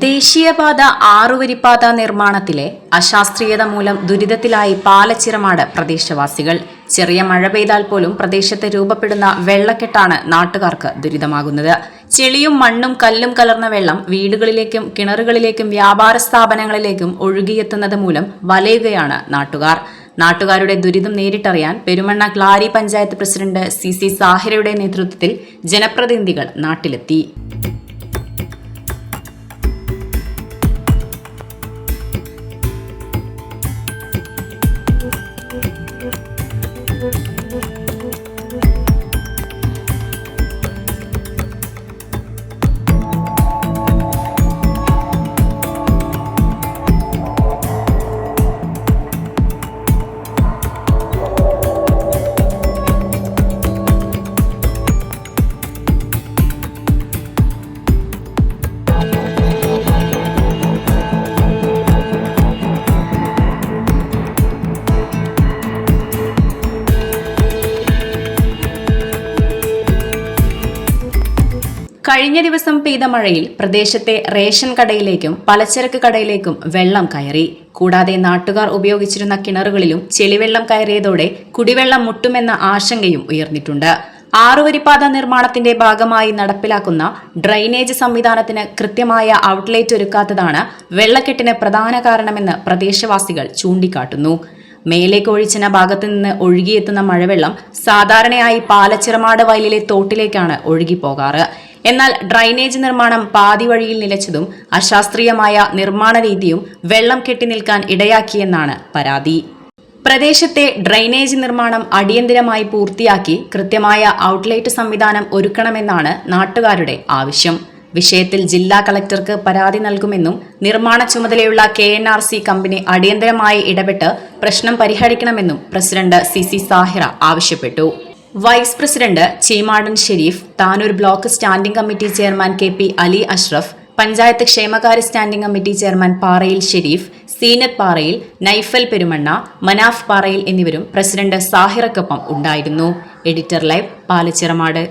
ദേശീയപാത 6 വരിപ്പാത നിർമ്മാണത്തിലെ അശാസ്ത്രീയത മൂലം ദുരിതത്തിലായി പാലച്ചിറമാട് പ്രദേശവാസികൾ. ചെറിയ മഴ പെയ്താൽ പോലും പ്രദേശത്ത് രൂപപ്പെടുന്ന വെള്ളക്കെട്ടാണ് നാട്ടുകാർക്ക് ദുരിതമാകുന്നത്. ചെളിയും മണ്ണും കല്ലും കലർന്ന വെള്ളം വീടുകളിലേക്കും കിണറുകളിലേക്കും വ്യാപാര സ്ഥാപനങ്ങളിലേക്കും ഒഴുകിയെത്തുന്നത് മൂലം വലയുകയാണ് നാട്ടുകാർ. നാട്ടുകാരുടെ ദുരിതം നേരിട്ടറിയാൻ പെരുമണ്ണ ക്ലാരി പഞ്ചായത്ത് പ്രസിഡന്റ് CC സാഹിറയുടെ നേതൃത്വത്തിൽ ജനപ്രതിനിധികൾ നാട്ടിലെത്തി. കഴിഞ്ഞ ദിവസം പെയ്ത മഴയിൽ പ്രദേശത്തെ റേഷൻ കടയിലേക്കും പലചരക്ക് കടയിലേക്കും വെള്ളം കയറി. കൂടാതെ നാട്ടുകാർ ഉപയോഗിച്ചിരുന്ന കിണറുകളിലും ചെളിവെള്ളം കയറിയതോടെ കുടിവെള്ളം മുട്ടുമെന്ന ആശങ്കയും ഉയർന്നിട്ടുണ്ട്. 6 വരിപ്പാത നിർമ്മാണത്തിന്റെ ഭാഗമായി നടപ്പിലാക്കുന്ന ഡ്രെയിനേജ് സംവിധാനത്തിന് കൃത്യമായ ഔട്ട്ലെറ്റ് ഒരുക്കാത്തതാണ് വെള്ളക്കെട്ടിന് പ്രധാന കാരണമെന്ന് പ്രദേശവാസികൾ ചൂണ്ടിക്കാട്ടുന്നു. മേലേക്ക് ഒഴിച്ചിന ഭാഗത്തു നിന്ന് ഒഴുകിയെത്തുന്ന മഴവെള്ളം സാധാരണയായി പാലച്ചിറമാട് വയലിലെ തോട്ടിലേക്കാണ് ഒഴുകിപ്പോകാറ്. എന്നാൽ ഡ്രൈനേജ് നിർമ്മാണം പാതി വഴിയിൽ നിലച്ചതും അശാസ്ത്രീയമായ നിർമ്മാണ രീതിയും വെള്ളം കെട്ടിനിൽക്കാൻ ഇടയാക്കിയെന്നാണ് പരാതി. പ്രദേശത്തെ ഡ്രൈനേജ് നിർമ്മാണം അടിയന്തരമായി പൂർത്തിയാക്കി കൃത്യമായ ഔട്ട്ലെറ്റ് സംവിധാനം ഒരുക്കണമെന്നാണ് നാട്ടുകാരുടെ ആവശ്യം. വിഷയത്തിൽ ജില്ലാ കളക്ടർക്ക് പരാതി നൽകുമെന്നും നിർമ്മാണ ചുമതലയുള്ള KNRC കമ്പനി അടിയന്തരമായി ഇടപെട്ട് പ്രശ്നം പരിഹരിക്കണമെന്നും പ്രസിഡന്റ് CC സാഹിറ ആവശ്യപ്പെട്ടു. Vice president Cheemadan Shareef, Tanur block standing committee chairman KP Ali Ashraf, panchayat ക്ഷേമകാര്യ സ്റ്റാൻഡിംഗ് കമ്മിറ്റി ചെയർമാൻ പാറയിൽ ഷെരീഫ്, സീനത്ത് പാറയിൽ, നൈഫൽ പെരുമണ്ണ, മനാഫ് പാറയിൽ എന്നിവരും പ്രസിഡന്റ് സാഹിറക്കൊപ്പം ഉണ്ടായിരുന്നു. Editor live, Palachiramad.